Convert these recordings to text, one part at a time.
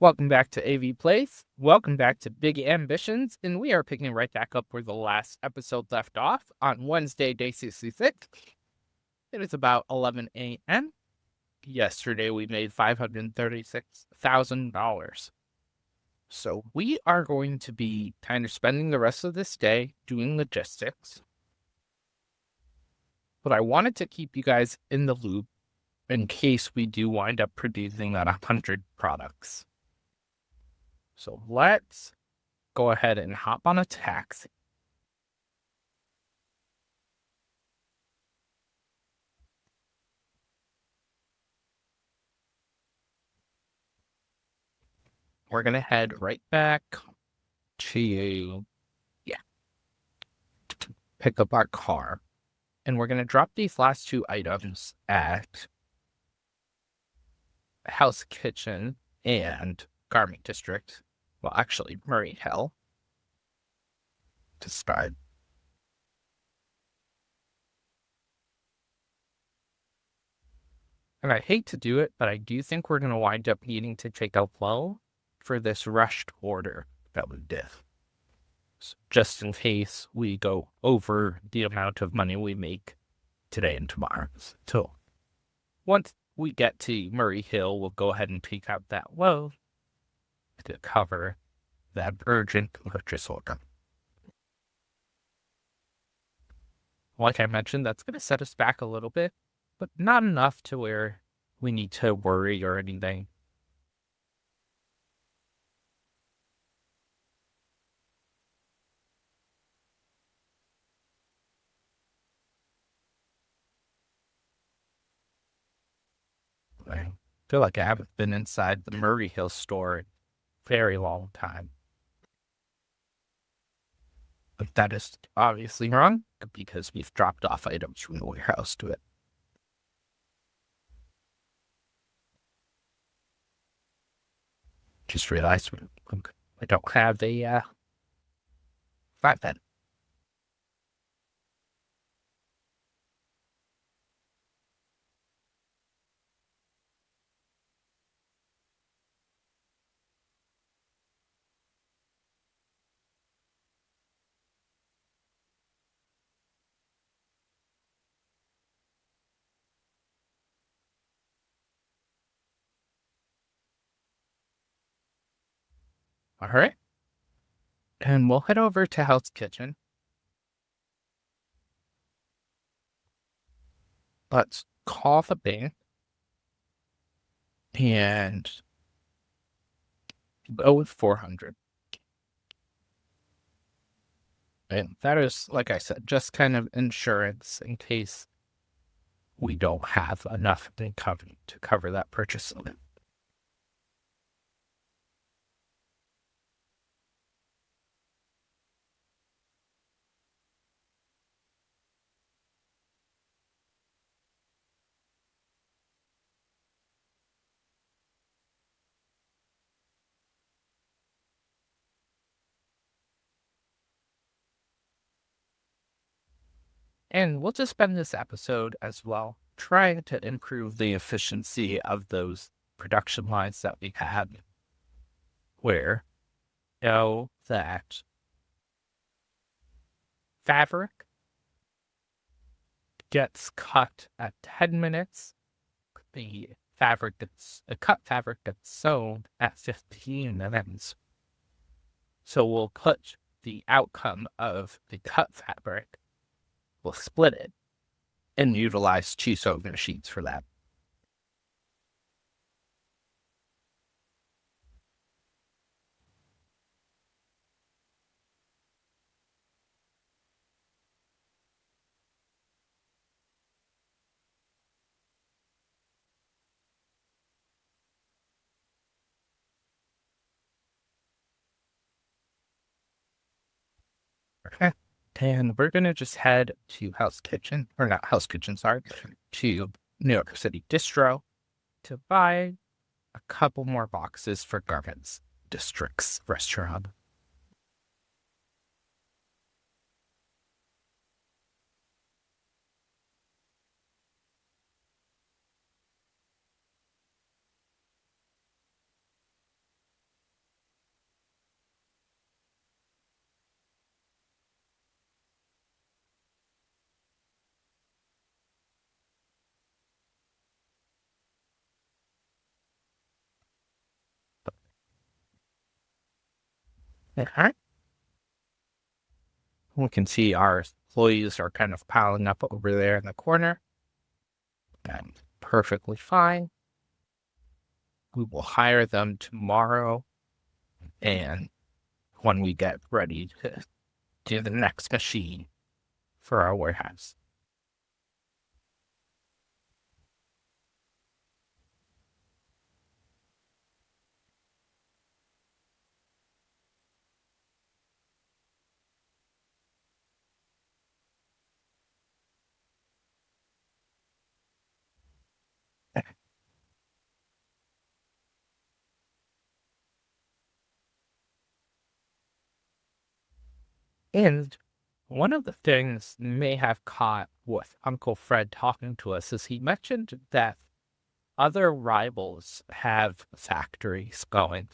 Welcome back to AVPlays. Welcome back to Big Ambitions, and we are picking right back up where the last episode left off on Wednesday, day 66. It is about 11 a.m. Yesterday, we made $536,000. So we are going to be kind of spending the rest of this day doing logistics. But I wanted to keep you guys in the loop in case we do wind up producing that 100 products. So let's go ahead and hop on a taxi. We're going to head right back to, pick up our car. And we're going to drop these last two items at House Kitchen and Garment District. Well, actually, Murray Hill to start. And I hate to do it, but I do think we're going to wind up needing to take a loan for this rushed order that we did. So just in case we go over the amount of money we make today and tomorrow. So once we get to Murray Hill, we'll go ahead and take out that loan to cover that urgent purchase order. Like I mentioned, that's going to set us back a little bit, but not enough to where we need to worry or anything. I feel like I haven't been inside the Murray Hill store in a very long time. But that is obviously wrong because we've dropped off items from the warehouse to it. Just realized I don't have a flatbed. All right. And we'll head over to Hell's Kitchen. Let's call the bank and go with 400. And that is, like I said, just kind of insurance in case we don't have enough income to cover that purchase limit. And we'll just spend this episode as well trying to improve the efficiency of those production lines that we had, where you know that fabric gets cut at 10 minutes. The cut fabric gets sewn at 15 minutes. So we'll put the outcome of the cut fabric, we'll split it and utilize two sewing machines for that. Okay. And we're going to just head to House Kitchen, or not House Kitchen, sorry, to New York City Distro to buy a couple more boxes for Garment District's restaurant. Okay. We can see our employees are kind of piling up over there in the corner. And perfectly fine. We will hire them tomorrow. And when we get ready to do the next machine for our warehouse. And one of the things you may have caught with Uncle Fred talking to us is he mentioned that other rivals have factories going.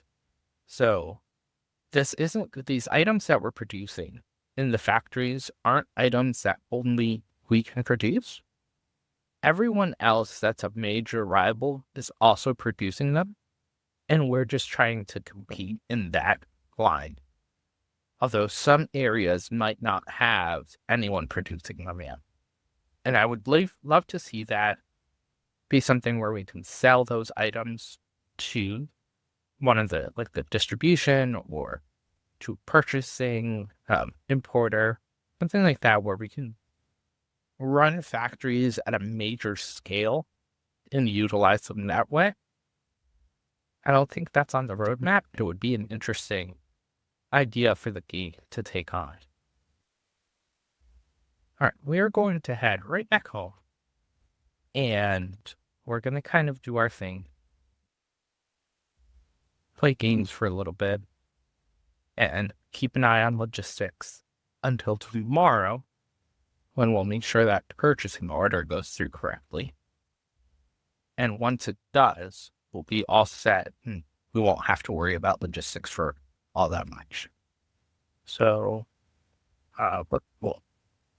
So this isn't these items that we're producing in the factories aren't items that only we can produce. Everyone else that's a major rival is also producing them, and we're just trying to compete in that line. Although some areas might not have anyone producing them yet. And I would love to see that be something where we can sell those items to one of the distribution or to purchasing importer, something like that, where we can run factories at a major scale and utilize them that way. I don't think that's on the roadmap. It would be an interesting idea for the game to take on. All right, we're going to head right back home and we're going to kind of do our thing, play games for a little bit, and keep an eye on logistics until tomorrow when we'll make sure that the purchasing order goes through correctly. And once it does, we'll be all set and we won't have to worry about logistics for all that much. So, we'll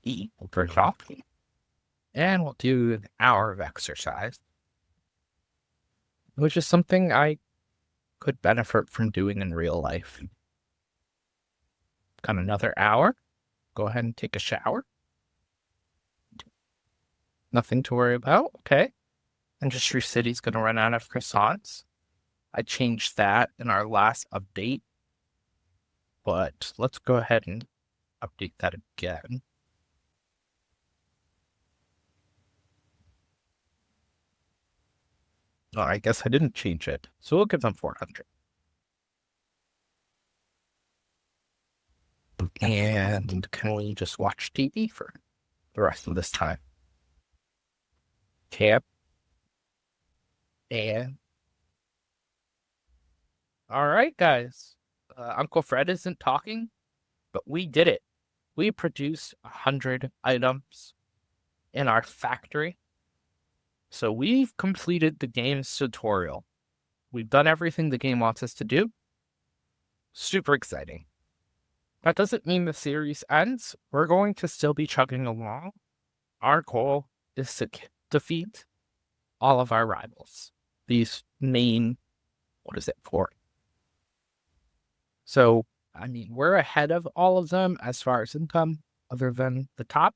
eat, we'll drink coffee, and we'll do an hour of exercise, which is something I could benefit from doing in real life. Got another hour. Go ahead and take a shower. Nothing to worry about. Okay. Industry City's going to run out of croissants. I changed that in our last update, but let's go ahead and update that again. Oh, I guess I didn't change it. So we'll give them 400. And can we just watch TV for the rest of this time? Camp. And all right, guys. Uncle Fred isn't talking, but we did it. We produced 100 items in our factory. So we've completed the game's tutorial. We've done everything the game wants us to do. Super exciting. That doesn't mean the series ends. We're going to still be chugging along. Our goal is to defeat all of our rivals. These main, what is it for? So, I mean, we're ahead of all of them as far as income, other than the top.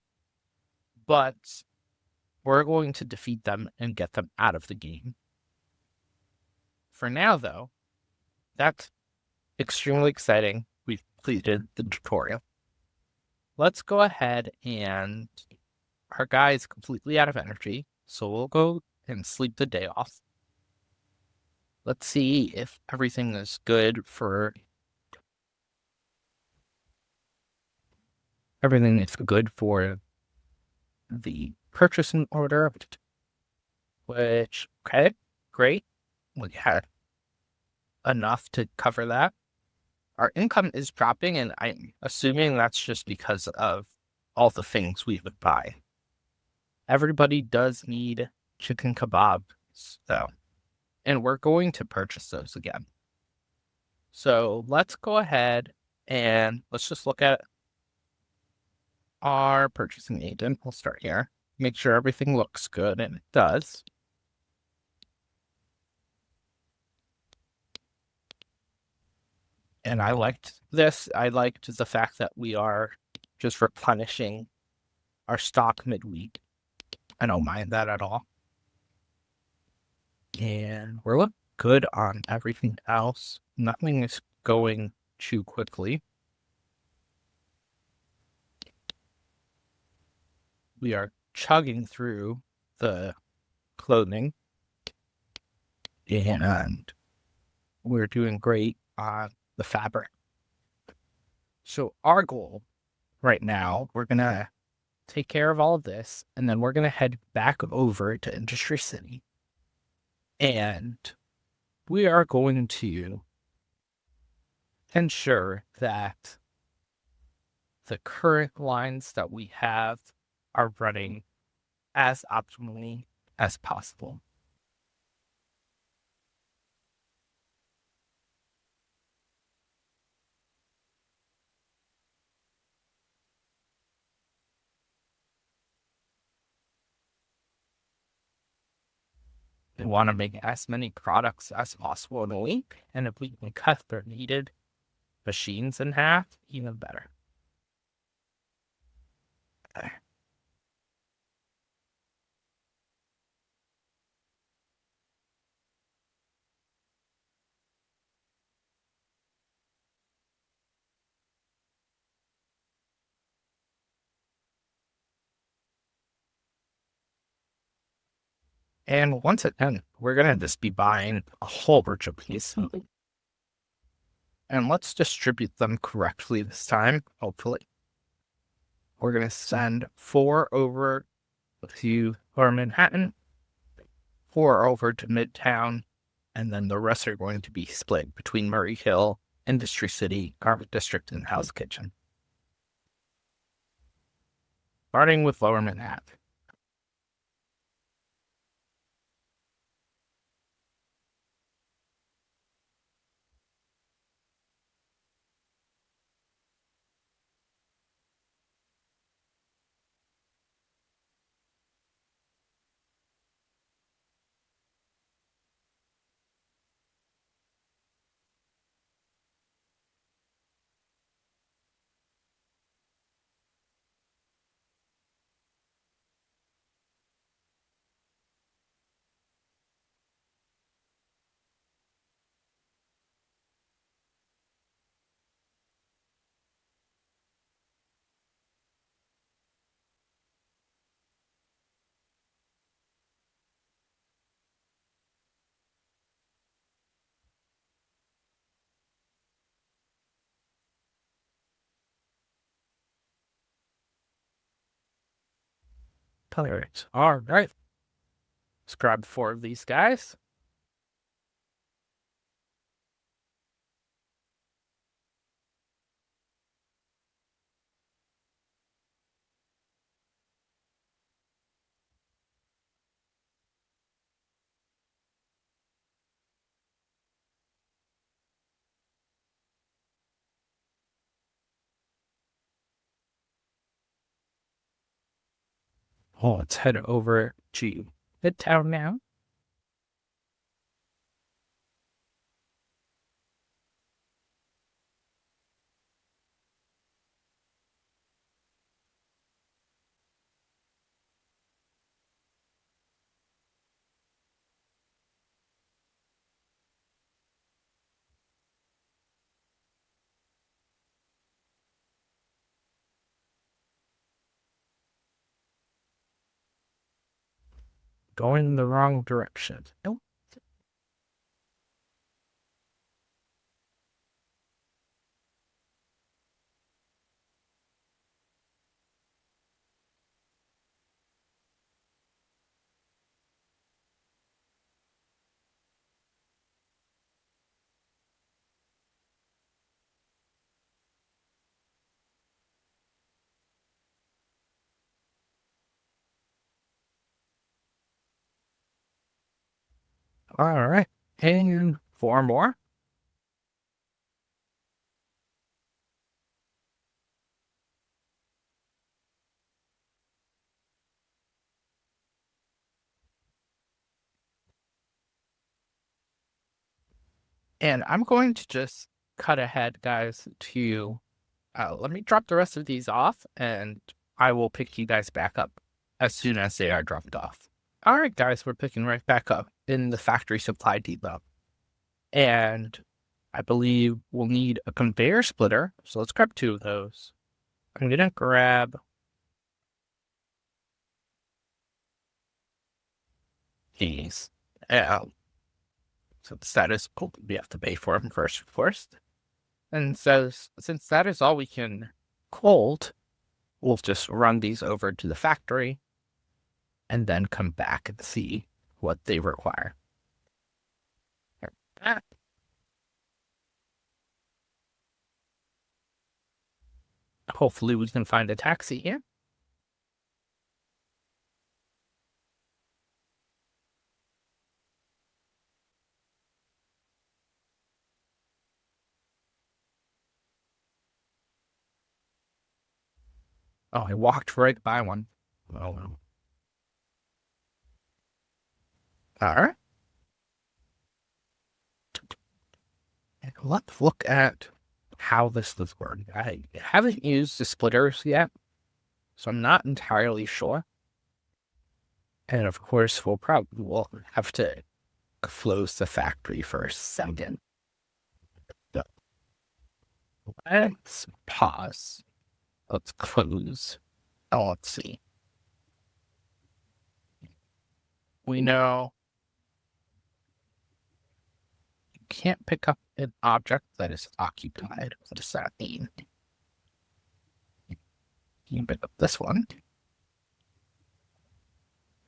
But we're going to defeat them and get them out of the game. For now, though, that's extremely exciting. We've completed the tutorial. Let's go ahead and our guy is completely out of energy, so we'll go and sleep the day off. Let's see if everything is good for the purchasing order, which, okay, great. We had enough to cover that. Our income is dropping, and I'm assuming that's just because of all the things we would buy. Everybody does need chicken kebabs, though, and we're going to purchase those again. So let's go ahead and let's just look at our purchasing agent. We'll start here. Make sure everything looks good, and it does. And I liked this. I liked the fact that we are just replenishing our stock midweek. I don't mind that at all. And we're looking good on everything else. Nothing is going too quickly. We are chugging through the clothing, and we're doing great on the fabric. So our goal right now, we're going to take care of all of this, and then we're going to head back over to Industry City. And we are going to ensure that the current lines that we have are running as optimally as possible. We want to make as many products as possible in a week, and if we can cut their needed machines in half, even better. And once again, we're going to just be buying a whole bunch of pieces. And let's distribute them correctly this time, hopefully. We're going to send 4 over to Lower Manhattan, 4 over to Midtown, and then the rest are going to be split between Murray Hill, Industry City, Garment District, and House Kitchen. Starting with Lower Manhattan. Tolerate. All right. Let's grab 4 of these guys. Oh, let's head over to Midtown now. Going in the wrong direction. Nope. All right. And 4 more. And I'm going to just cut ahead, guys, to let me drop the rest of these off, and I will pick you guys back up as soon as they are dropped off. All right, guys, we're picking right back up in the factory supply depot. And I believe we'll need a conveyor splitter. So let's grab 2 of those. I'm going to grab these. So the status, we have to pay for them first, of course. And says, since that is all we can hold, we'll just run these over to the factory and then come back and see what they require. Hopefully we can find a taxi here. Oh, I walked right by one. Oh, well. All right. Let's look at how this does work. I haven't used the splitters yet, so I'm not entirely sure. And of course, we'll have to close the factory for a second. So let's pause. Let's close. Oh, let's see. We know you can't pick up an object that is occupied. What does that mean? You can pick up this one.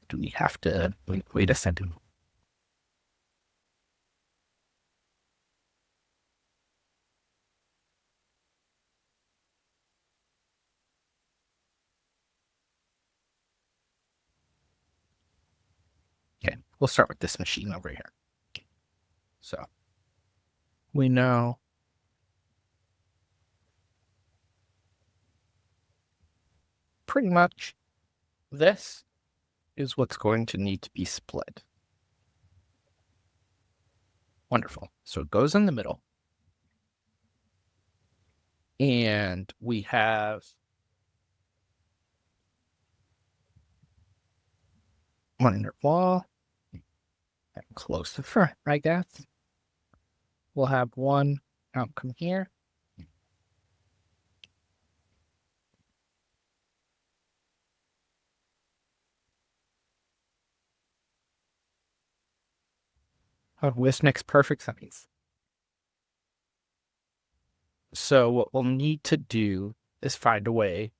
Do we have to wait a second? Okay, we'll start with this machine over here. So we know pretty much this is what's going to need to be split. Wonderful. So it goes in the middle. And we have one inner wall and close to front, I guess. We'll have one outcome here. Oh, this makes perfect sense. So what we'll need to do is find a way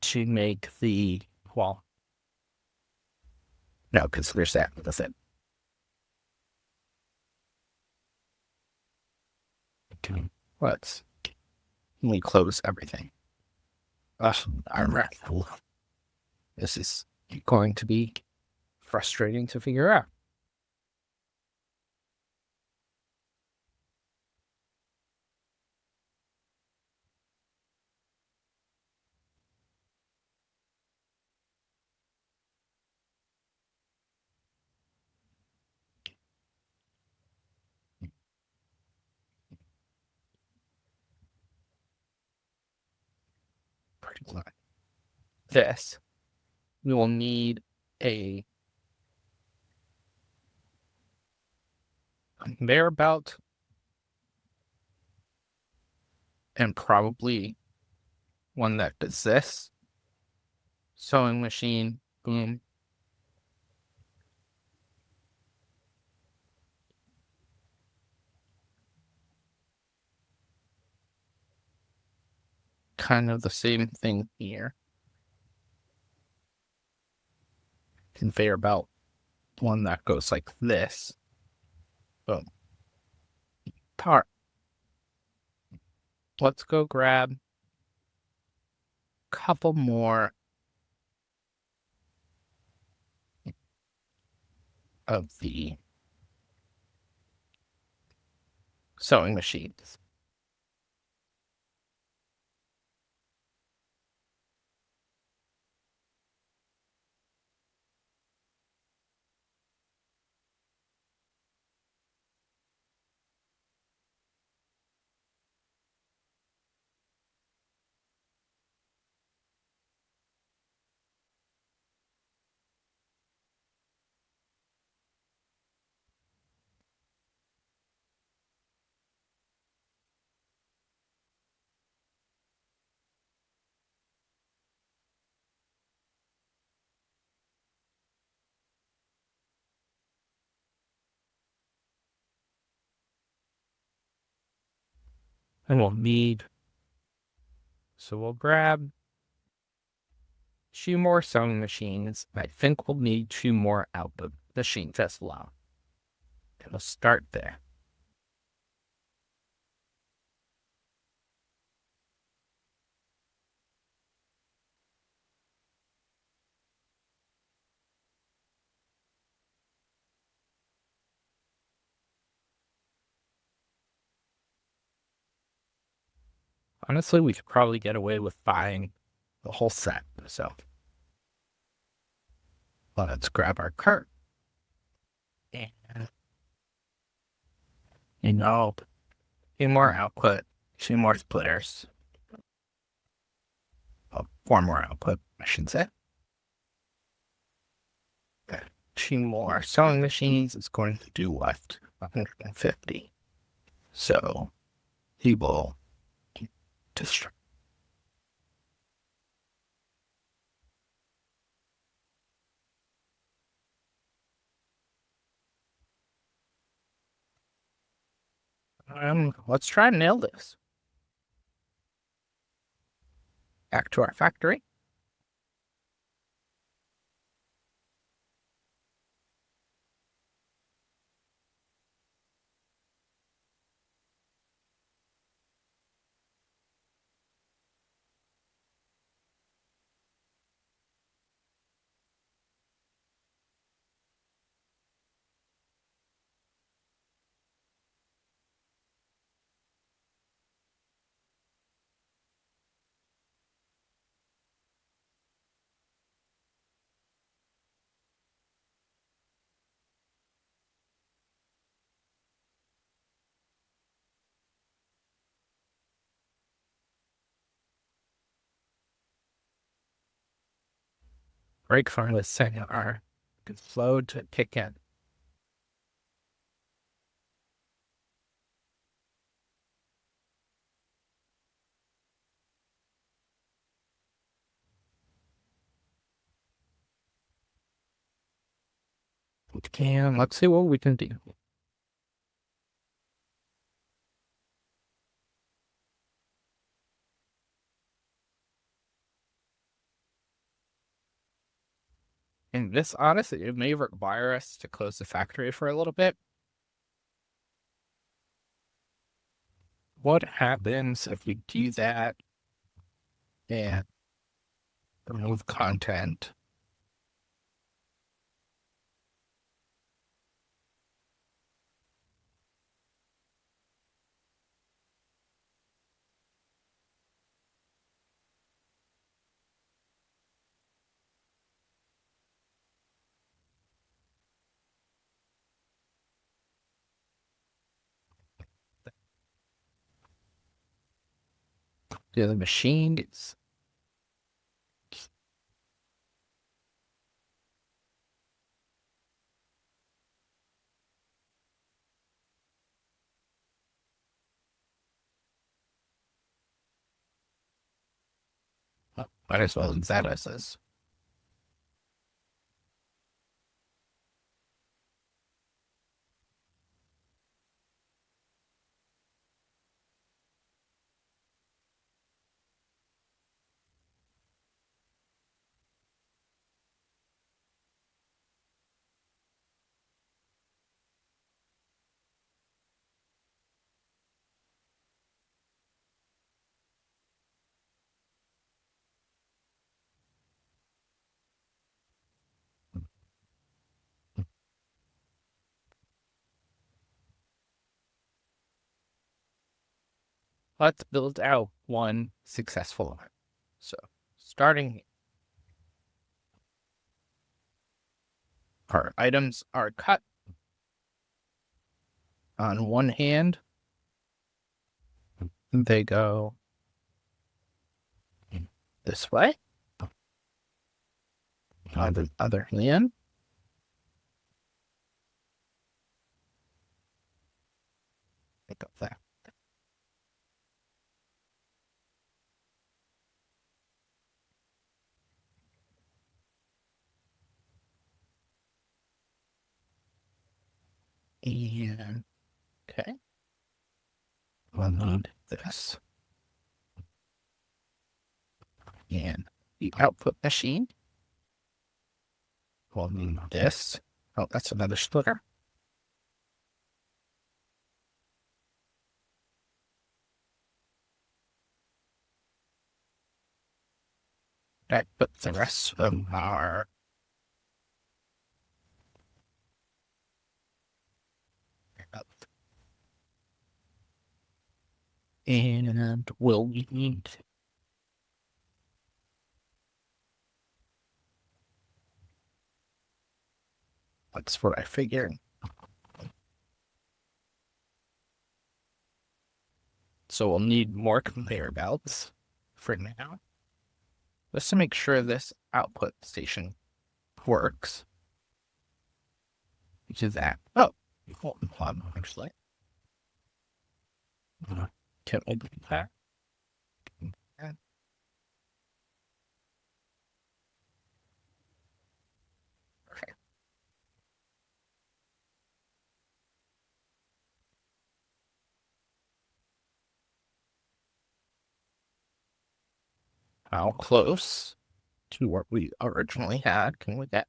to make the wall. No, because there's that. That's it. Let's close everything. All right. This is going to be frustrating to figure out. This, we will need a conveyor belt and probably one that does this. Sewing machine, boom. Kind of the same thing here. Conveyor belt, one that goes like this. Boom. Power. Let's go grab a couple more of the sewing machines. And we'll grab 2 more sewing machines. I think we'll need 2 more output machines as well. And we'll start there. Honestly, we could probably get away with buying the whole set. So let's grab our cart. And, 2 more output, 2 more splitters. 4 more output, I should say. Okay. 2 more sewing machines is going to do left 150. So he will destroy. Let's try and nail this. Back to our factory. Brake harness setting our flow to kick in. Let's see what we can do. And this, honestly, it may require us to close the factory for a little bit. What happens if we do that and remove content? The machine is might as well use that as this. Let's build out one successful one. So starting, our items are cut on one hand. They go this way. On the other hand, pick up there. And okay. We'll need this. And the output machine will need this. Oh, that's another splitter. That put the rest of our and we'll need that's what I figured. So we'll need more conveyor belts for now. Just to make sure this output station works. Which is that. Oh, hold on, actually. Can I do that? Okay. How close to what we originally had can we get?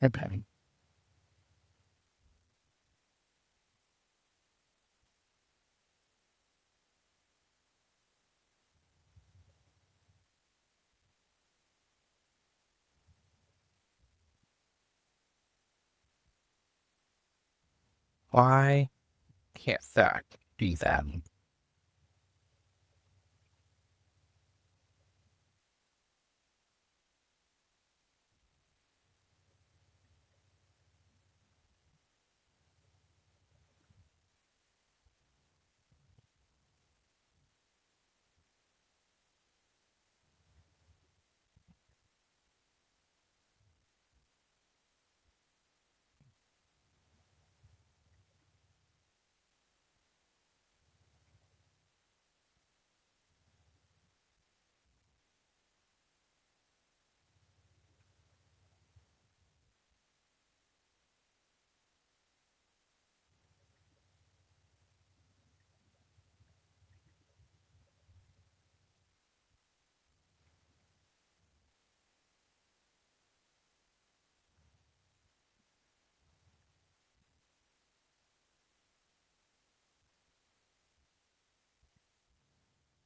Okay. Why can't that do that?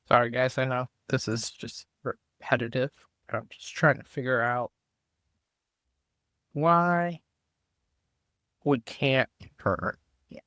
Sorry, guys. I know this is just repetitive. I'm just trying to figure out why we can't turn. Yeah.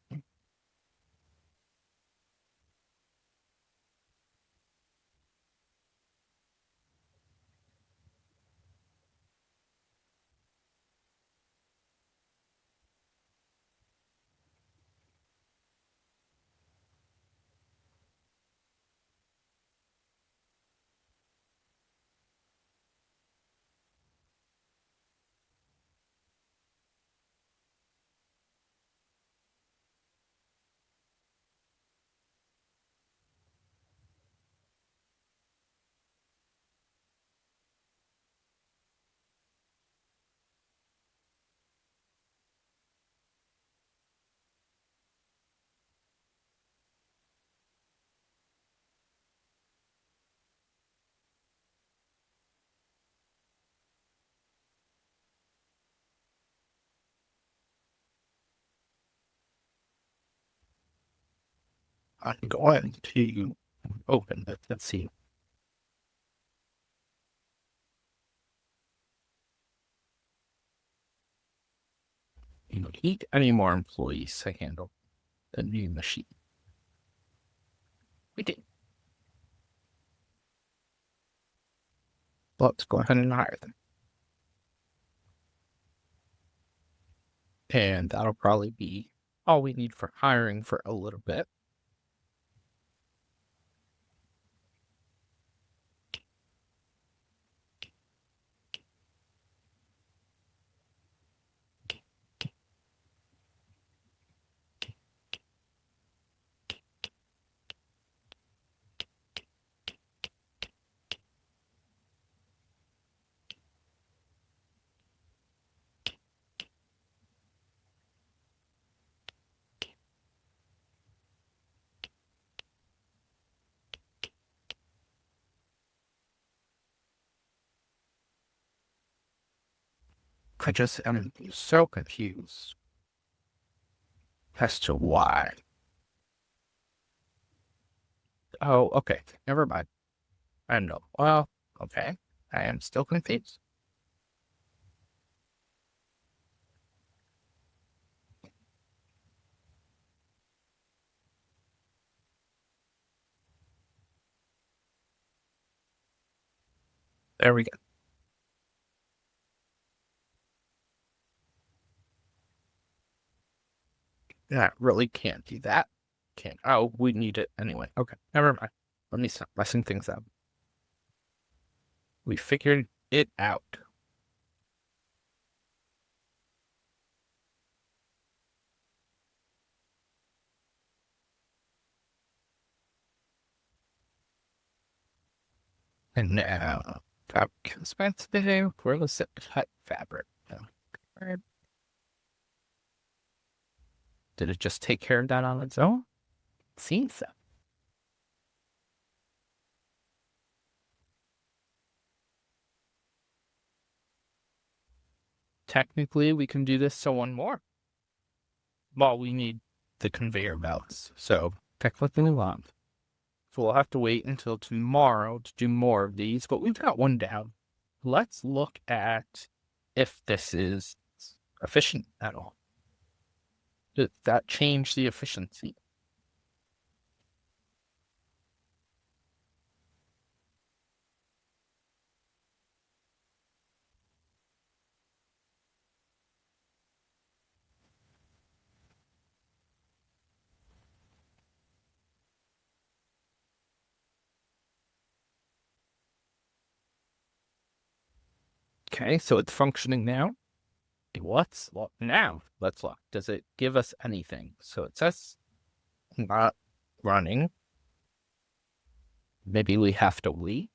I'm going to open it. Let's see. You need any more employees to handle the new machine? We did. Let's go ahead and hire them. And that'll probably be all we need for hiring for a little bit. I just am so confused as to why. Oh, okay. Never mind. I know. Well, okay. I am still confused. There we go. Yeah, really can't do that. Can't. Oh, we need it anyway. Okay. Never mind. Let me stop messing things up. We figured it out. And now, fabric expensive. Where was it? Cut fabric. Where did it just take care of that on its own? Seems so. Technically, we can do this to one more. Well, we need the conveyor belts. So technically, we want. So we'll have to wait until tomorrow to do more of these, but we've got one down. Let's look at if this is efficient at all. Did that change the efficiency? Okay, so it's functioning now. Let's look now. Let's look. Does it give us anything? So it says not running. Maybe we have to wait.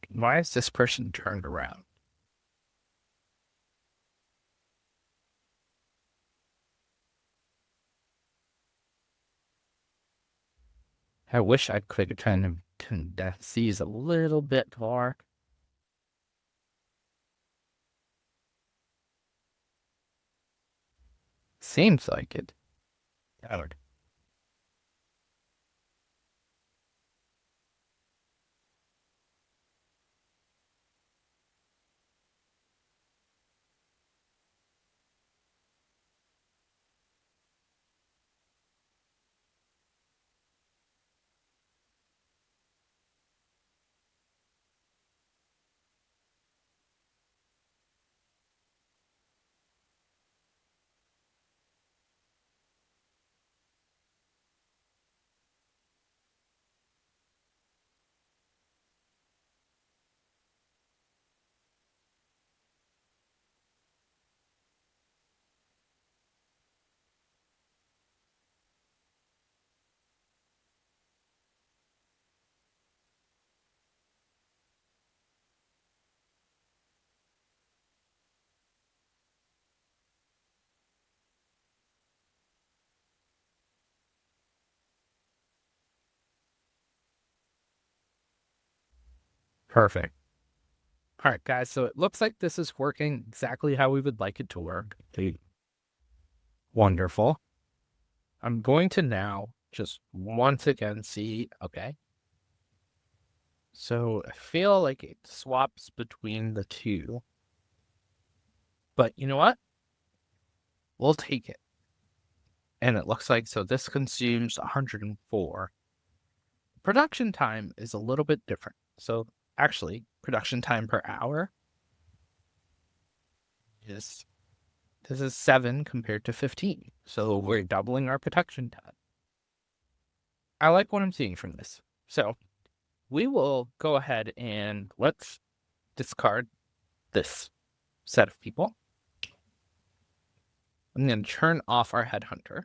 Why is this person turned around? I wish I could kind of condense these a little bit more. Seems like it. Howard. Perfect. All right, guys, so it looks like this is working exactly how we would like it to work. Wonderful. I'm going to now just once again see, okay. So I feel like it swaps between the two. But you know what? We'll take it. And it looks like, so this consumes 104. Production time is a little bit different. So actually, production time per hour is, this is 7 compared to 15. So we're doubling our production time. I like what I'm seeing from this. So we will go ahead and let's discard this set of people. I'm going to turn off our headhunter.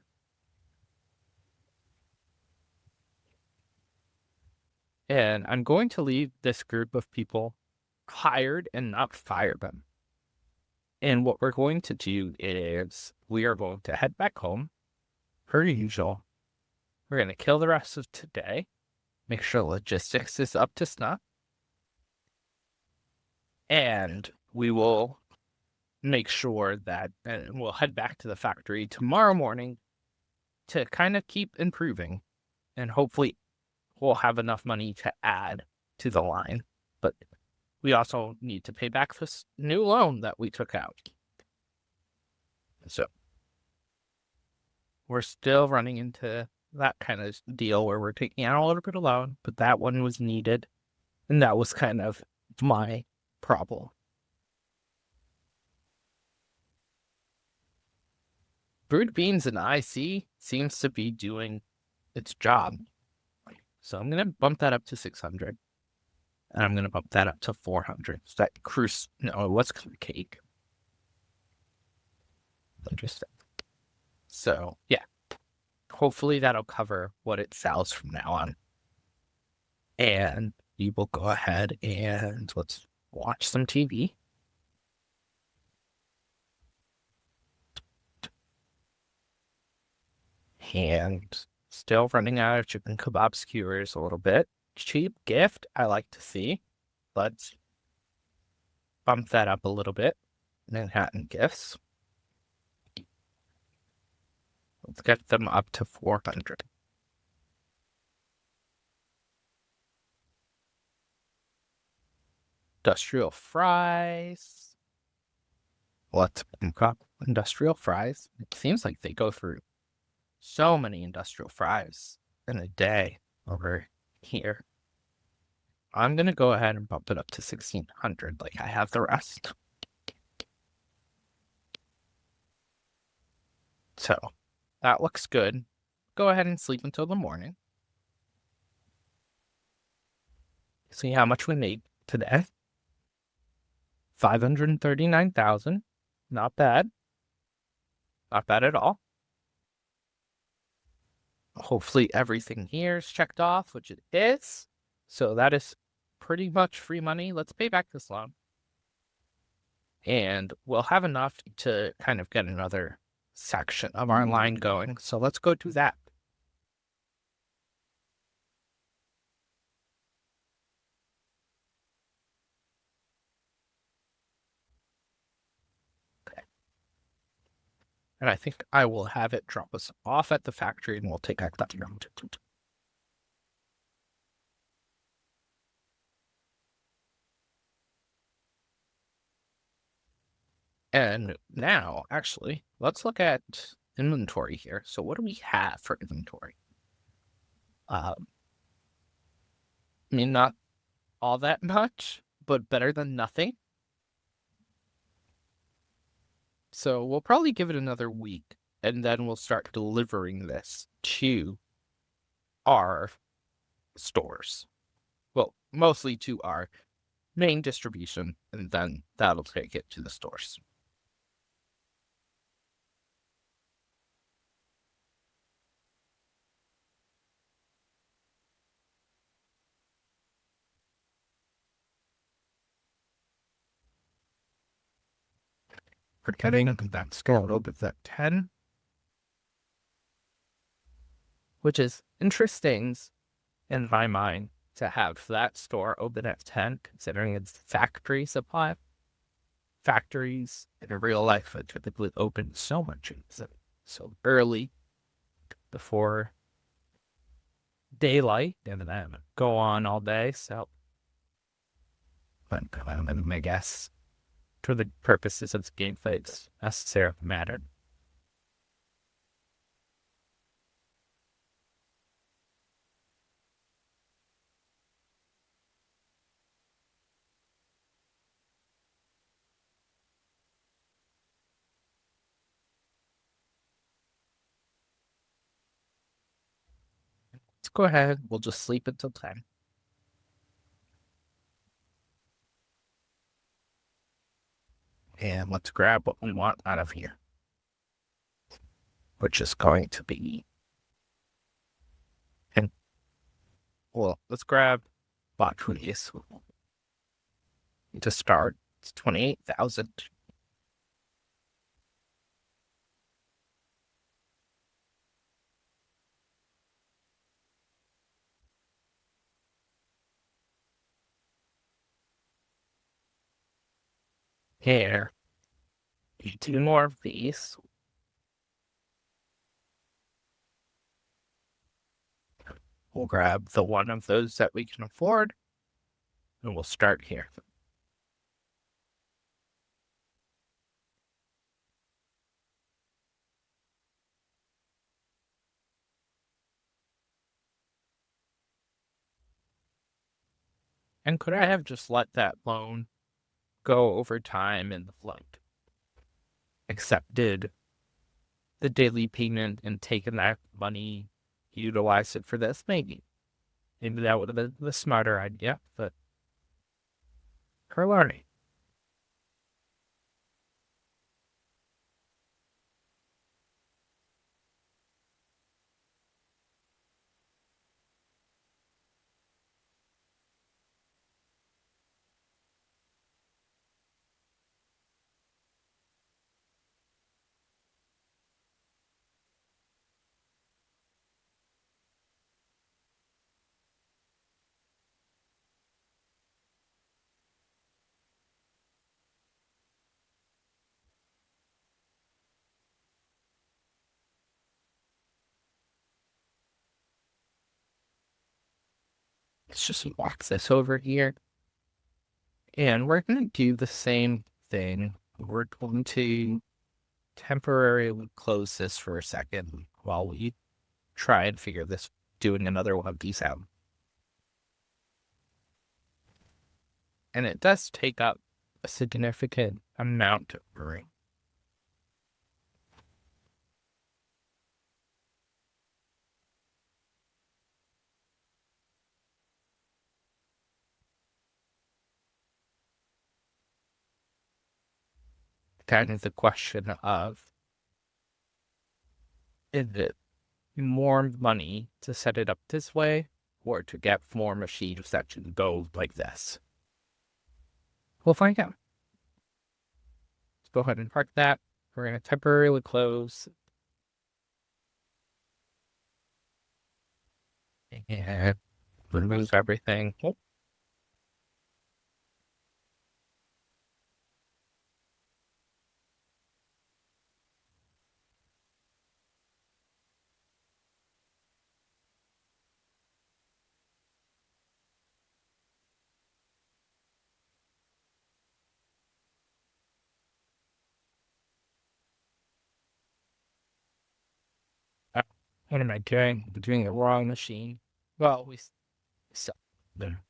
And I'm going to leave this group of people hired and not fire them. And what we're going to do is we are going to head back home, per usual. We're going to kill the rest of today, make sure logistics is up to snuff, and we will make sure that we'll head back to the factory tomorrow morning to kind of keep improving, and hopefully we'll have enough money to add to the line. But we also need to pay back this new loan that we took out. So we're still running into that kind of deal where we're taking out a little bit of loan, but that one was needed. And that was kind of my problem. Brewed Beans and IC seems to be doing its job. So I'm going to bump that up to 600. And I'm going to bump that up to 400. So that cruise, no, it was cake. Interesting. So, yeah. Hopefully that'll cover what it sells from now on. And we will go ahead and let's watch some TV. And still running out of chicken kebab skewers a little bit. Cheap gift, I like to see. Let's bump that up a little bit. Manhattan gifts. Let's get them up to 400. Industrial fries. Let's bump up industrial fries. It seems like they go through so many industrial fries in a day over here. I'm going to go ahead and bump it up to 1600 like I have the rest. So that looks good. Go ahead and sleep until the morning. See how much we made today. 539,000. Not bad. Not bad at all. Hopefully everything here is checked off, which it is. So that is pretty much free money. Let's pay back this loan. And we'll have enough to kind of get another section of our line going. So let's go do that. Okay. And I think I will have it drop us off at the factory and we'll take out that round. And now, actually, let's look at inventory here. So what do we have for inventory? I mean, not all that much, but better than nothing. So we'll probably give it another week, and then we'll start delivering this to our stores. Well, mostly to our main distribution, and then that'll take it to the stores. Forgetting that scale up at 10, which is interesting in my mind to have that store open at 10, considering it's factory supply. Factories in real life are typically open so much so early before daylight, and then go on all day. So, but I guess for the purposes of the gameplay, it's necessarily matter. Let's go ahead. We'll just sleep until 10. And let's grab what we want out of here, which is going to be. And well, let's grab batteries to start. It's 28,000. Here. 2 more of these. We'll grab the one of those that we can afford, and we'll start here. And could I have just let that loan go over time in the float? Accepted the daily payment and taken that money, utilized it for this? Maybe. Maybe that would have been the smarter idea, but we're learning. Let's just walk this over here. And we're going to do the same thing. We're going to temporarily close this for a second while we try and figure this, doing another one of these out. And it does take up a significant amount of room. Kind of the question of, is it more money to set it up this way or to get more machines that can go like this? We'll find out. Let's go ahead and park that. We're going to temporarily close. And remove everything. Oh. What am I doing? I'm doing the wrong machine. Well, we so there.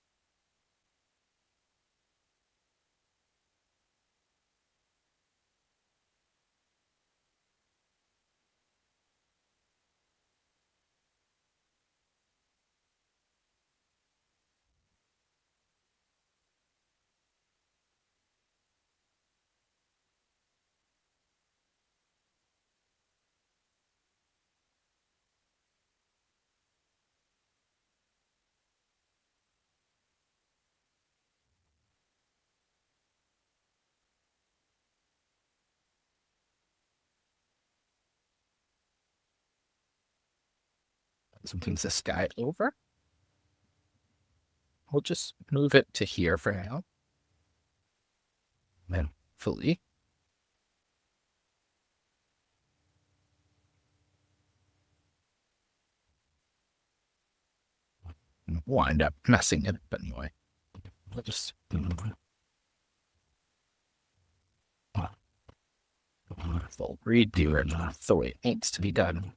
Something's this guy over. we'll just move it to here for now. Then fully. Wind up messing it up anyway. We'll just we'll redo it the way it needs to be done.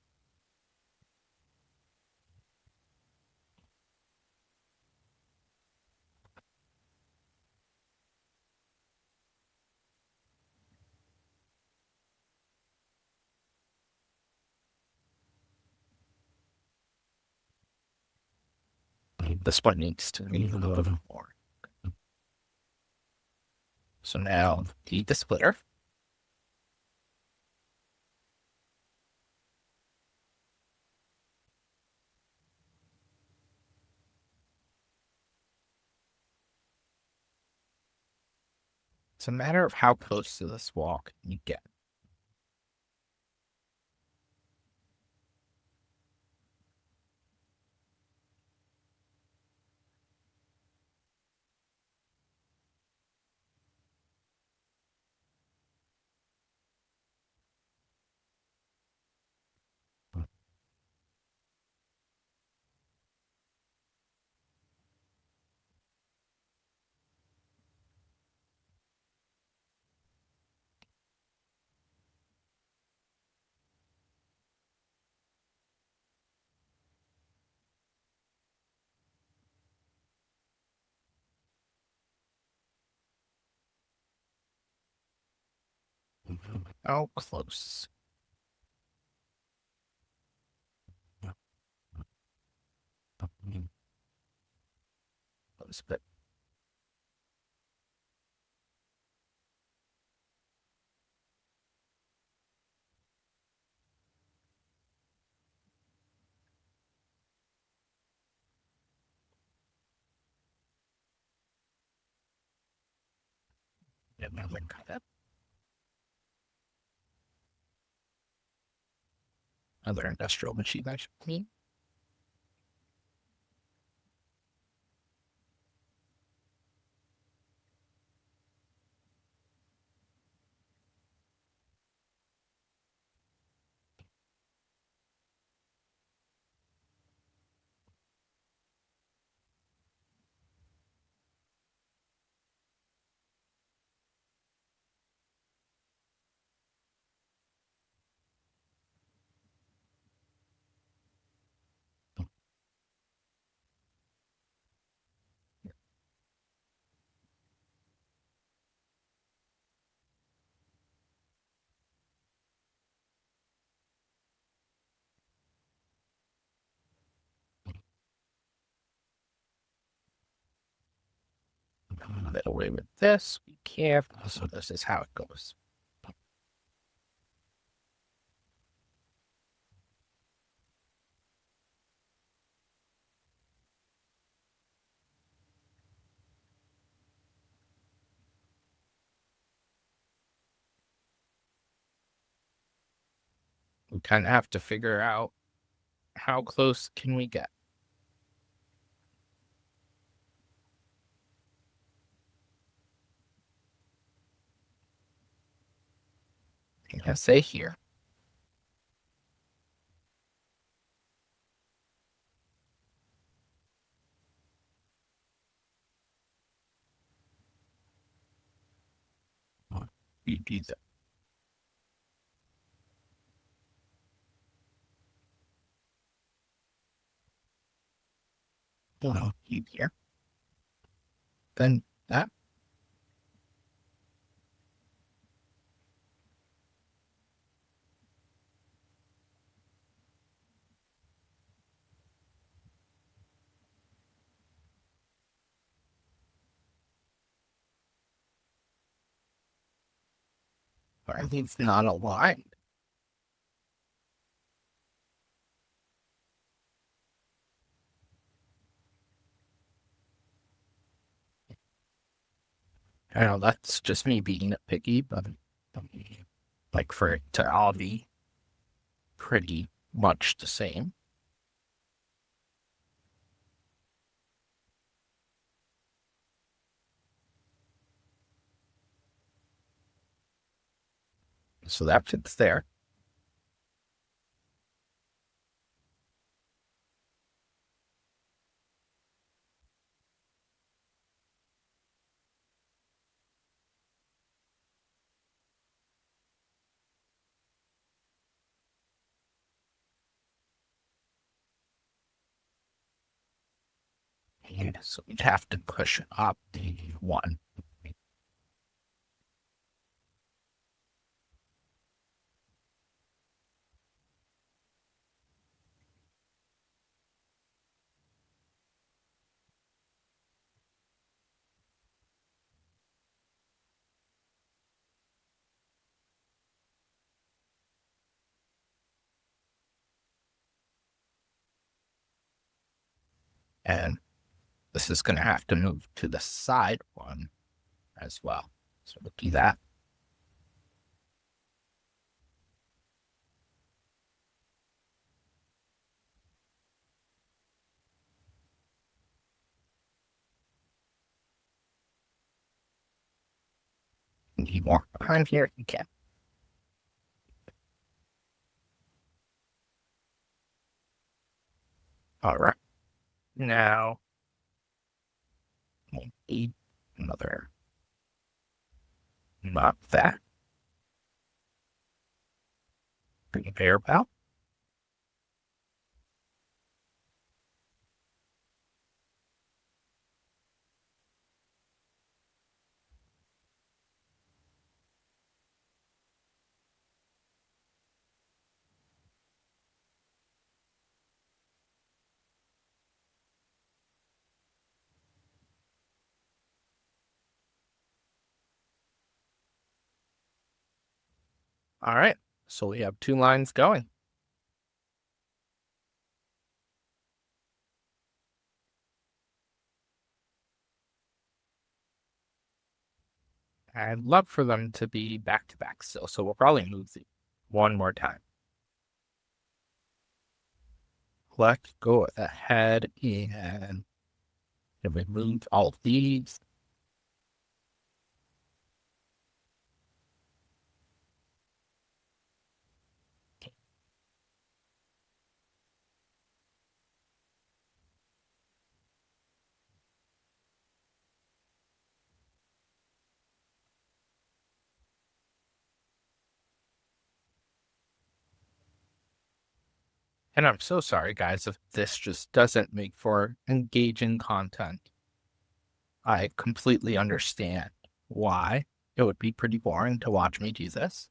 This one needs to be a little bit more. So now need the splitter. It's a matter of how close to this wall can you get. How close? Close, but yeah, cut that. Another industrial machine, I should mean. That away with this. Be careful. So this is how it goes. We kind of have to figure out how close can we get. I say here. You do that. You here. Then that. Or it's not aligned. I know that's just me being nitpicky, but like for it to all be pretty much the same. So that fits there. And so we'd have to push up the one. And this is going to have to move to the side one as well. So we'll do that. Need more behind here. You can. All right. Now we'll need another mop that. Conveyor belt. All right. So we have 2 lines going. I'd love for them to be back to back still. So we'll probably move the one more time. Let's go ahead and remove all of these. And I'm so sorry, guys, if this just doesn't make for engaging content. I completely understand why it would be pretty boring to watch me do this.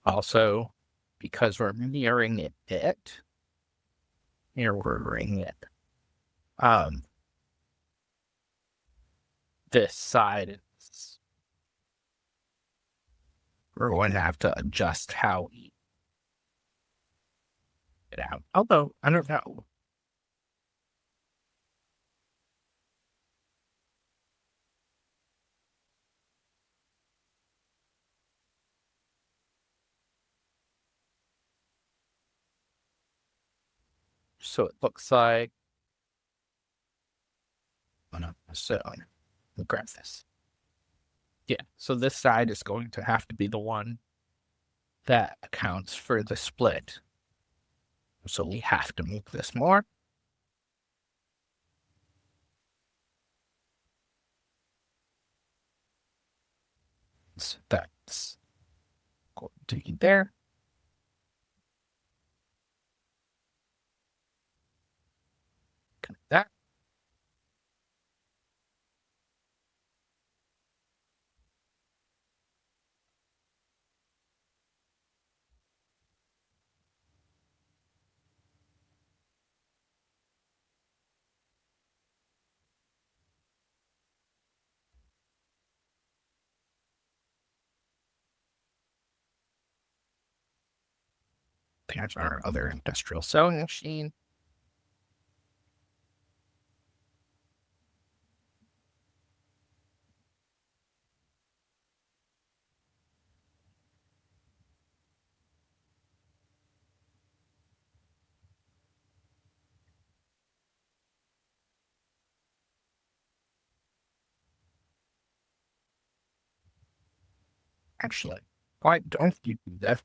Also, because we're mirroring it, mirroring it. This side is, we're going to have to adjust how we get out. Although, I don't know. So it looks like, oh no, so we'll grab this. Yeah, so this side is going to have to be the one that accounts for the split. So we have to move this more. So that's going to be there. Connect that. There's our other industrial sewing machine. Actually, why don't you do that?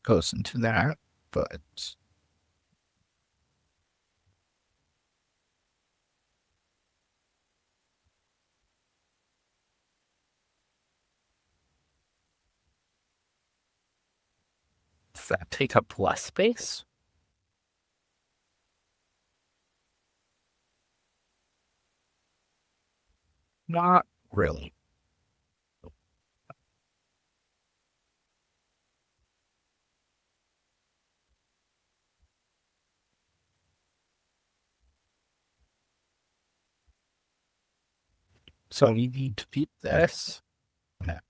Goes into that, but does that take up less space? Not really. So you need to keep this. Yeah.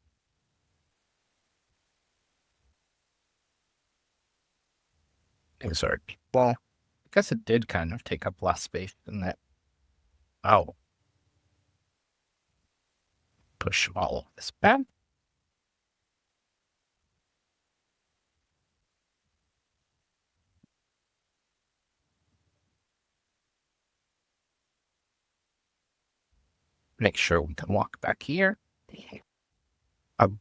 Sorry. Well, I guess it did kind of take up less space than that. Oh, push all of this back. Make sure we can walk back here. Um,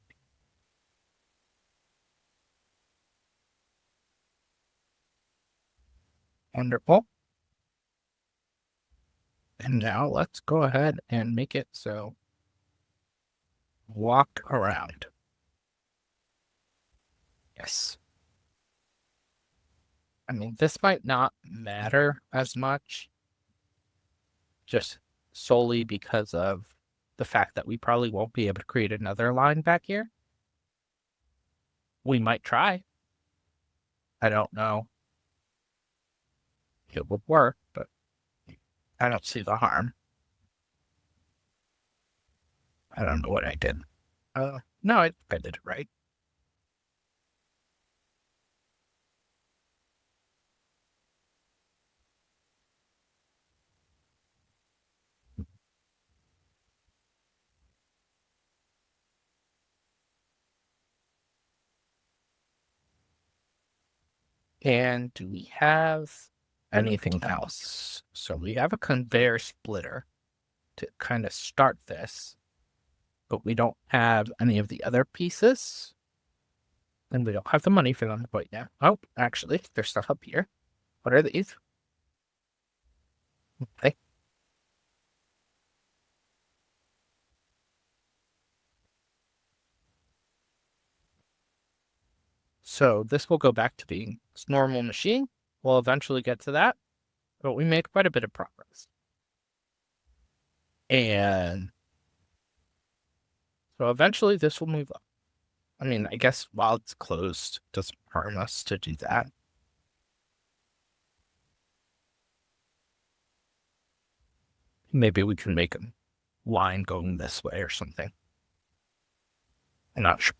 Wonderful. And now let's go ahead and make it so walk around. Yes. I mean, this might not matter as much, just solely because of the fact that we probably won't be able to create another line back here. We might try. I don't know. It would work, but I don't see the harm. I don't know what I did. No, I did it right. And do we have anything else? So we have a conveyor splitter to kind of start this, but we don't have any of the other pieces. And we don't have the money for them right now. Oh, actually, there's stuff up here. What are these? Okay. So this will go back to being its normal machine. We'll eventually get to that, but we made quite a bit of progress. And so eventually this will move up. I mean, I guess while it's closed, it doesn't harm us to do that. Maybe we can make a line going this way or something. I'm not sure.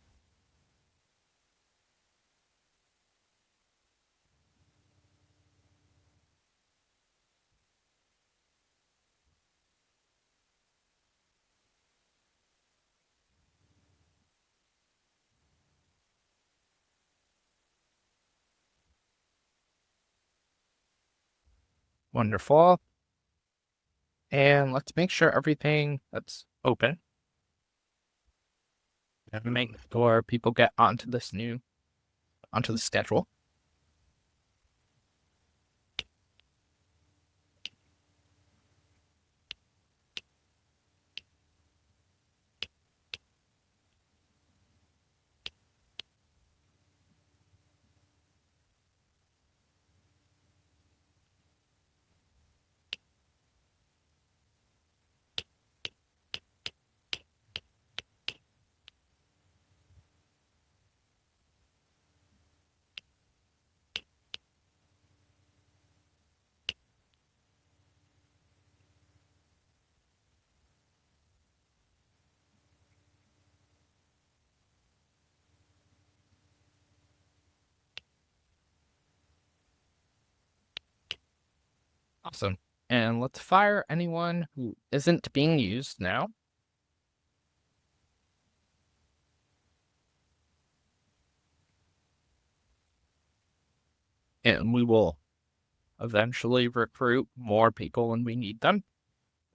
Wonderful. And let's make sure everything that's open. And make sure people get onto onto the schedule. Awesome. And let's fire anyone who isn't being used now. And we will eventually recruit more people when we need them.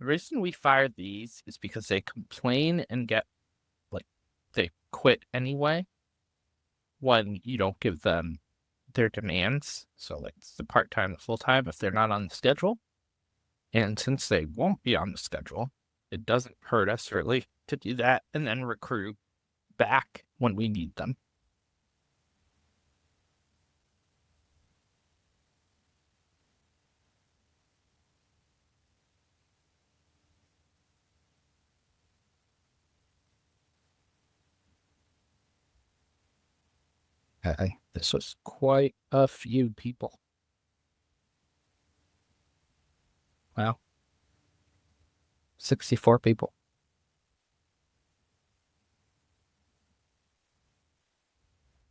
The reason we fire these is because they complain and they quit anyway when you don't give them their demands. So it's the part-time, the full-time if they're not on the schedule. And since they won't be on the schedule, it doesn't hurt us really to do that and then recruit back when we need them. Okay, this was quite a few people. Wow. 64 people.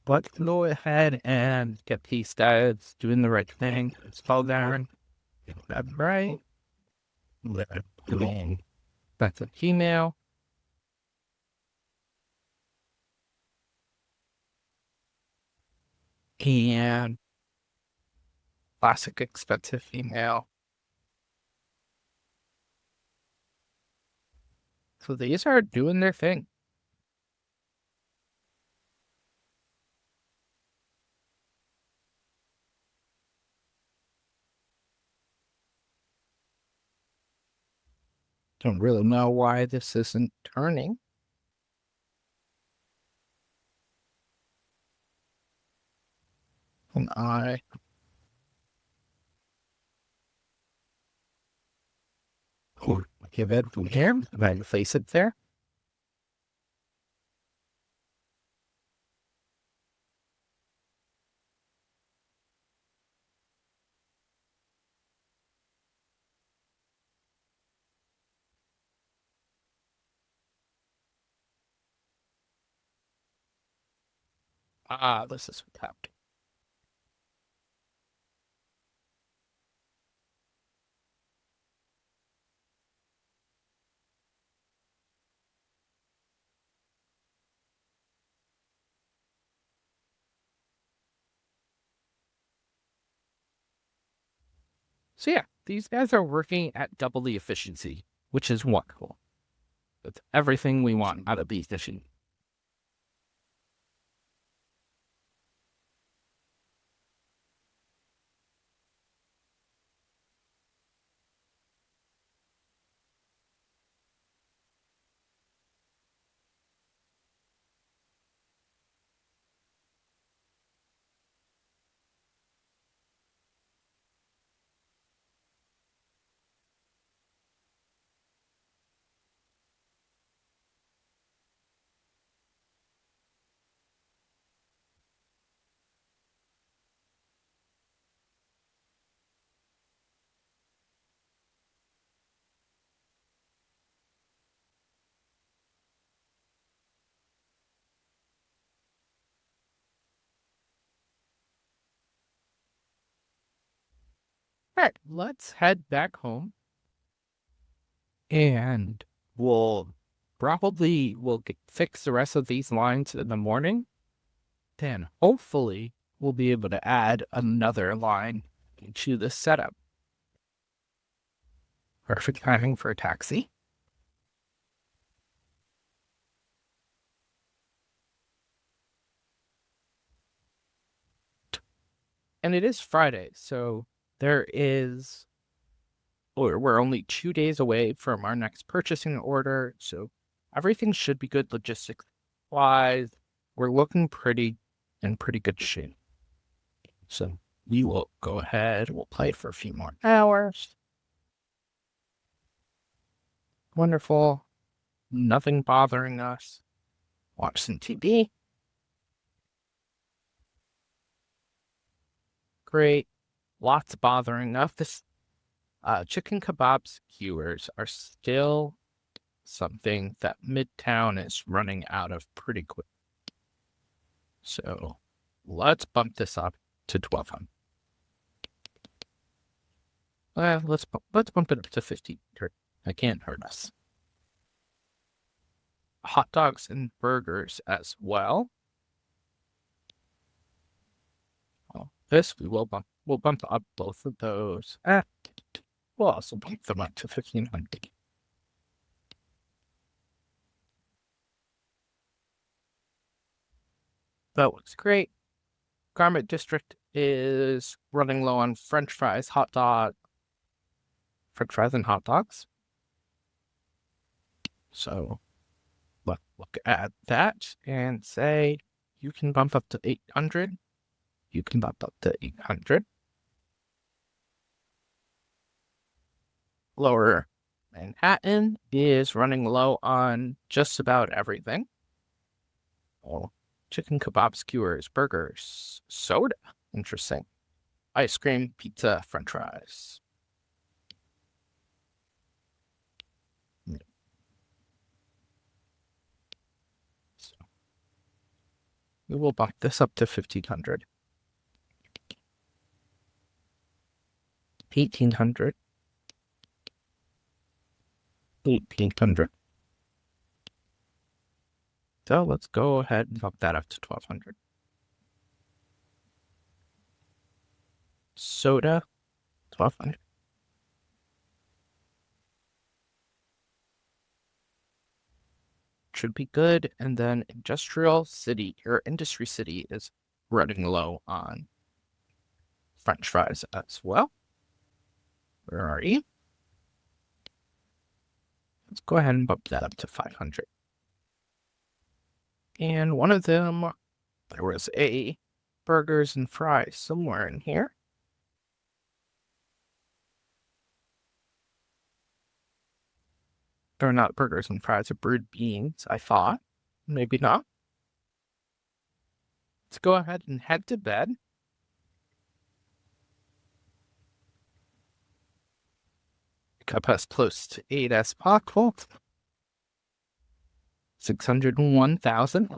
But go ahead and get these guys doing the right thing. Spell down. That's right. That's an email. And classic expensive email. So these are doing their thing. Don't really know why this isn't turning. And I give it from here, and then place it there. This is what happened. So yeah, these guys are working at double the efficiency, which is wonderful. That's everything we want out of these machines. All right, let's head back home, and we'll fix the rest of these lines in the morning. Then hopefully we'll be able to add another line to the setup. Perfect timing for a taxi. And it is Friday, so we're only 2 days away from our next purchasing order, so everything should be good logistics wise. We're looking in pretty good shape. So we will go ahead, we'll play for a few more hours. Wonderful. Nothing bothering us. Watch some TV. Great. Lots bothering us. This chicken kebab skewers are still something that Midtown is running out of pretty quick. So let's bump this up to 1,200. Let's bump it up to 15. That can't hurt us. Hot dogs and burgers as well. Well, this we will bump We'll bump up both of those. We'll also bump them up to 1,500. That looks great. Garment district is running low on French fries, French fries and hot dogs. So let's look at that and say you can bump up to 800. You can bump up to 800. Lower Manhattan is running low on just about everything. Oh, chicken kebab skewers, burgers, soda. Interesting. Ice cream, pizza, French fries. So we will bump this up to 1,500. 1,800. 1,800. So let's go ahead and bump that up to 1,200. Soda, 1,200. Should be good. And then Industry City is running low on French fries as well. Where are you? Let's go ahead and bump that up to 500. And one of them, there was a burgers and fries somewhere in here. They're not burgers and fries, they're brewed beans, I thought. Maybe not. Let's go ahead and head to bed. Keep us close to 8 as possible. 601,000.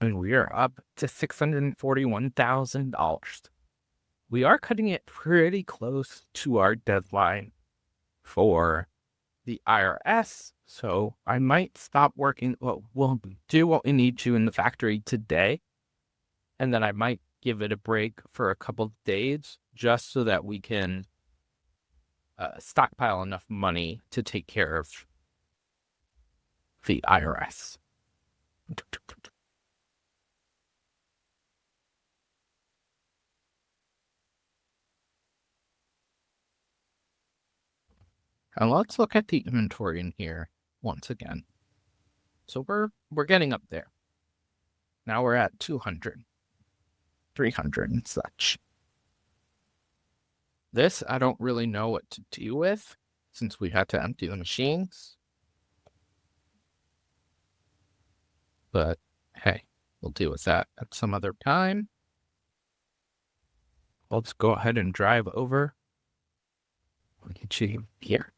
And we are up to $641,000. We are cutting it pretty close to our deadline for the IRS. So I might stop working. Well, we'll do what we need to in the factory today. And then I might give it a break for a couple of days just so that we can stockpile enough money to take care of the IRS. And let's look at the inventory in here once again. So we're getting up there. Now we're at 200, 300 and such. This I don't really know what to do with since we had to empty the machines. But hey, we'll deal with that at some other time. Let's go ahead and drive over. I'll get you here.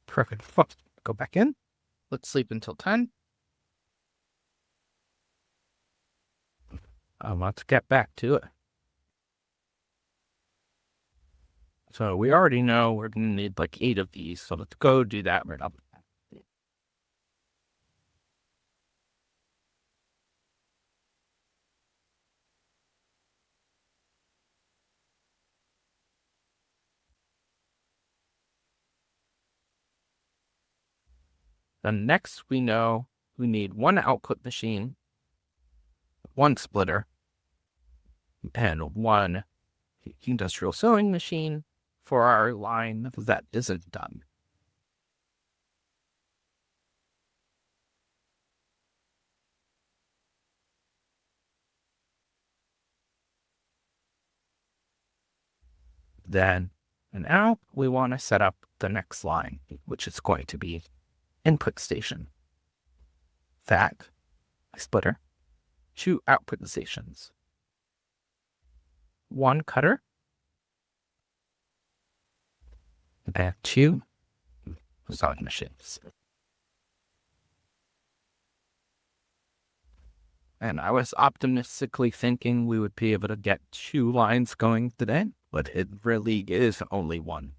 Perfect. Go back in. Let's sleep until 10. Let's get back to it. So we already know we're going to need like 8 of these. So let's go do that right up. Then next we know we need one output machine, one splitter, and one industrial sewing machine for our line that isn't done. Then now we want to set up the next line, which is going to be input station. That splitter, 2 output stations, 1 cutter, and 2 sewing machines. And I was optimistically thinking we would be able to get 2 lines going today, but it really is only 1.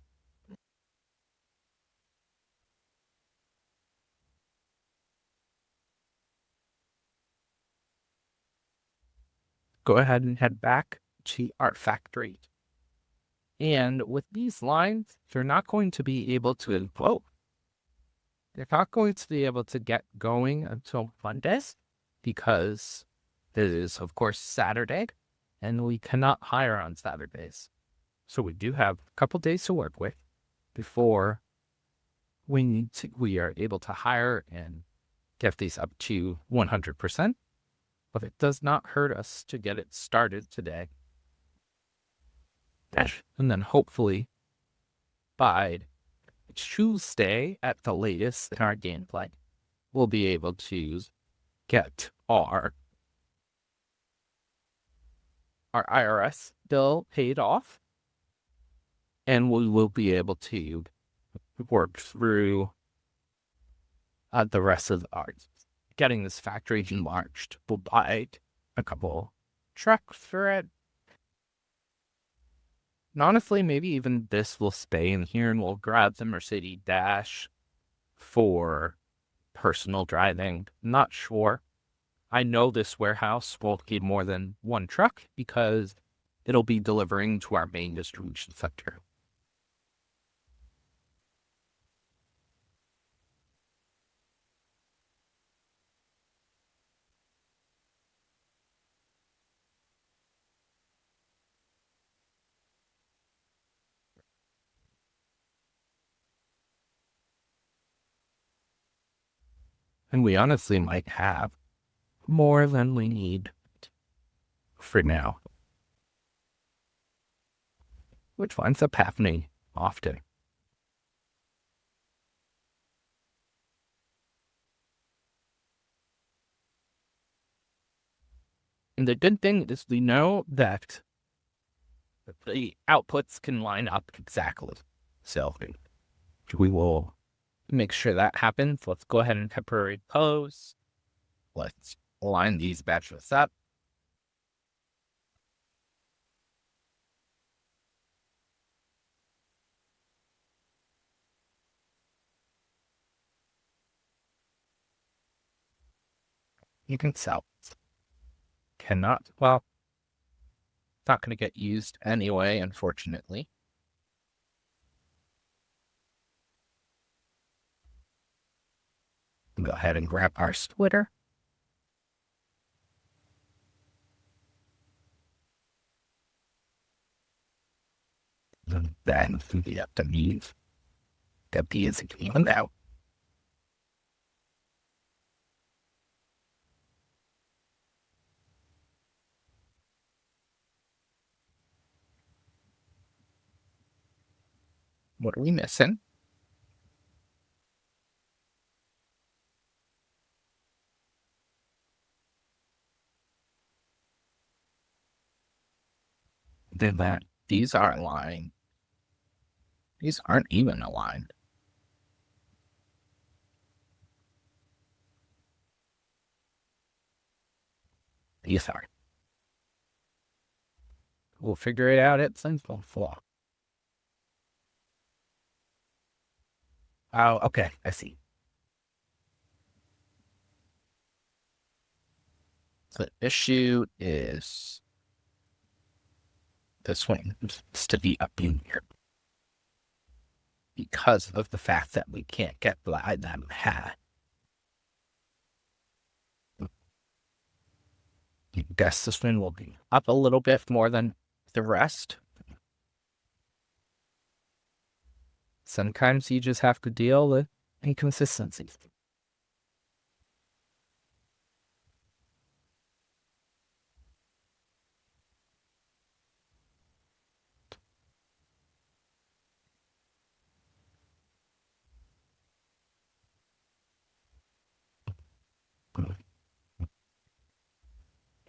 Go ahead and head back to our factory. And with these lines, they're not going to be able to float. They're not going to be able to get going until Monday because it is, of course, Saturday, and we cannot hire on Saturdays. So we do have a couple days to work with before we are able to hire and get these up to 100%. But it does not hurt us to get it started today. And then hopefully by Tuesday at the latest in our gameplay, we'll be able to get our IRS bill paid off, and we will be able to work through the rest of our getting this factory enlarged. We'll buy a couple trucks for it. And honestly, maybe even this will stay in here and we'll grab the Mercedes Dash for personal driving. Not sure. I know this warehouse won't need more than 1 truck because it'll be delivering to our main distribution center. And we honestly might have more than we need for now, which winds up happening often. And the good thing is we know that the outputs can line up exactly. So we will make sure that happens. Let's go ahead and temporary pose. Let's line these batches up. You can sell. Cannot. Well, it's not going to get used anyway, unfortunately. Go ahead and grab our splitter. Then we have to leave. The B is clean out. What are we missing? Then that these aren't aligned. These aren't even aligned. These are. We'll figure it out at some point. Oh, okay. I see. The issue is this one needs to be up in here because of the fact that we can't get by them hat. guess this one will be up a little bit more than the rest. Sometimes you just have to deal with inconsistencies.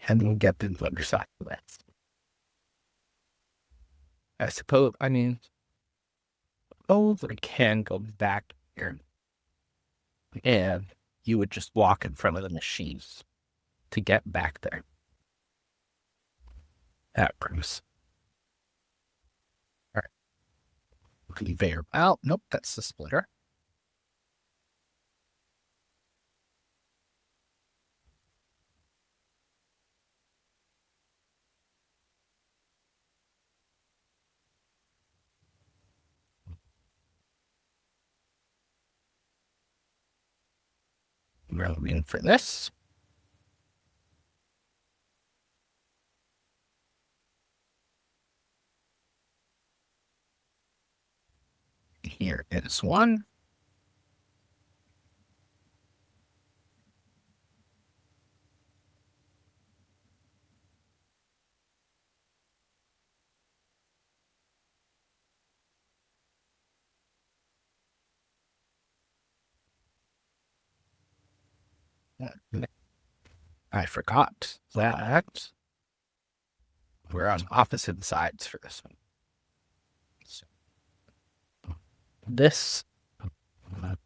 And then get the other side of that. I suppose, I mean, I can go back here. And you would just walk in front of the machines to get back there. That Bruce. All right. Conveyor. Oh, nope, that's the splitter. We're in for this. Here is one. I forgot that we're on opposite sides for this one. So, this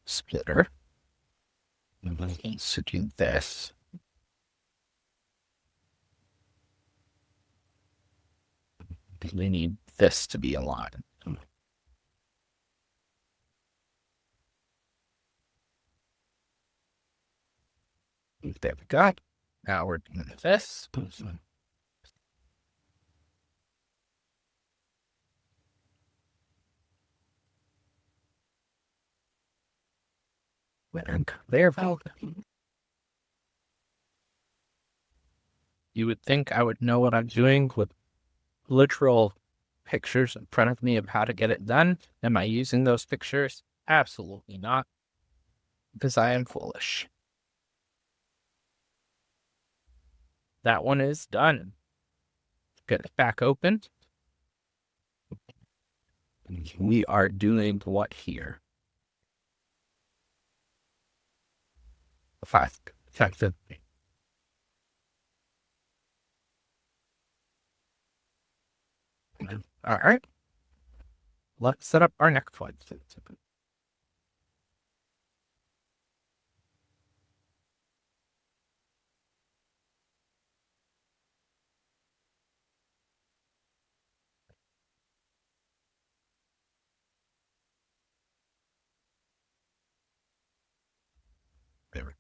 splitter needs to do this. We need this to be aligned. There we go. Now we're doing this. There, you would think I would know what I'm doing with literal pictures in front of me of how to get it done. Am I using those pictures? Absolutely not, because I am foolish. That one is done. Get it back open. We are doing what here? Fast. Effective. All right. Let's set up our next one. There.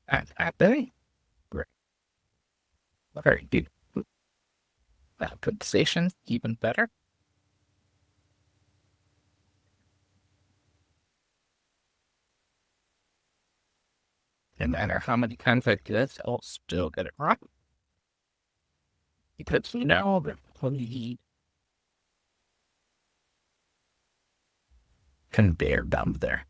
At day. Great. Very good. Output station, even better. No matter how many times I do this, I'll still get it wrong. Because we know that we conveyor belt there.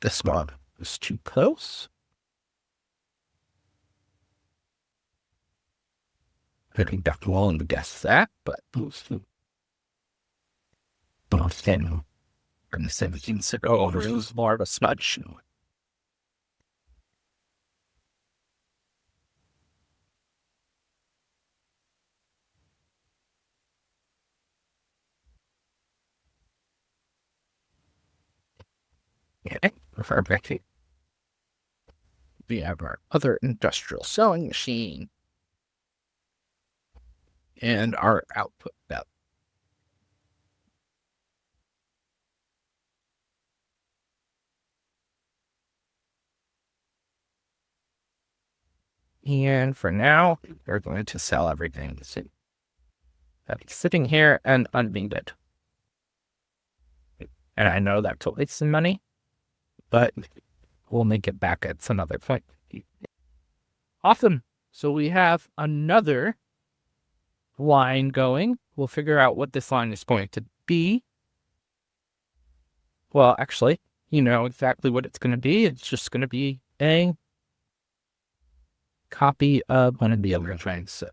This one is too close. I think Dr. Wallen would guess that, but both then from the 17th over it was more of a smudge. Okay, perfect. We have our other industrial sewing machine and our output belt. And for now, we're going to sell everything that's sitting here and unneeded. And I know that's a waste of money, but we'll make it back at some other point. Awesome. So we have another line going. We'll figure out what this line is going to be. Well, actually, you know exactly what it's going to be. It's just going to be a copy of one of the other things. So,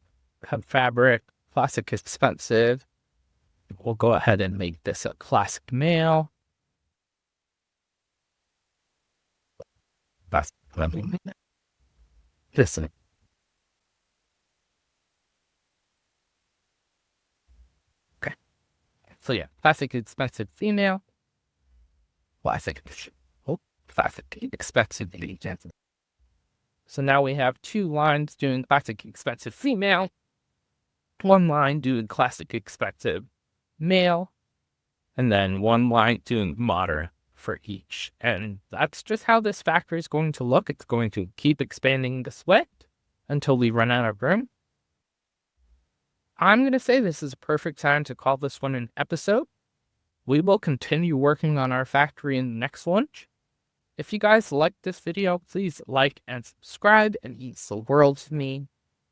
have fabric, classic expensive. We'll go ahead and make this a classic male. That's this. Okay. So yeah, classic expensive female. Classic expensive female. So now we have two lines doing classic expensive female, one line doing classic expensive male, and then one line doing modern for each. And that's just how this factory is going to look. It's going to keep expanding this way until we run out of room. I'm going to say this is a perfect time to call this one an episode. We will continue working on our factory in the next one. If you guys liked this video, please like and subscribe. It means the world to me.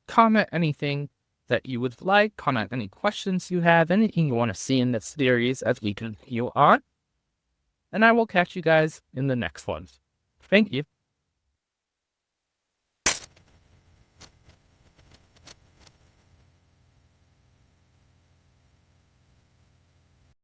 Comment anything that you would like. Comment any questions you have, anything you want to see in this series as we continue on. And I will catch you guys in the next one. Thank you.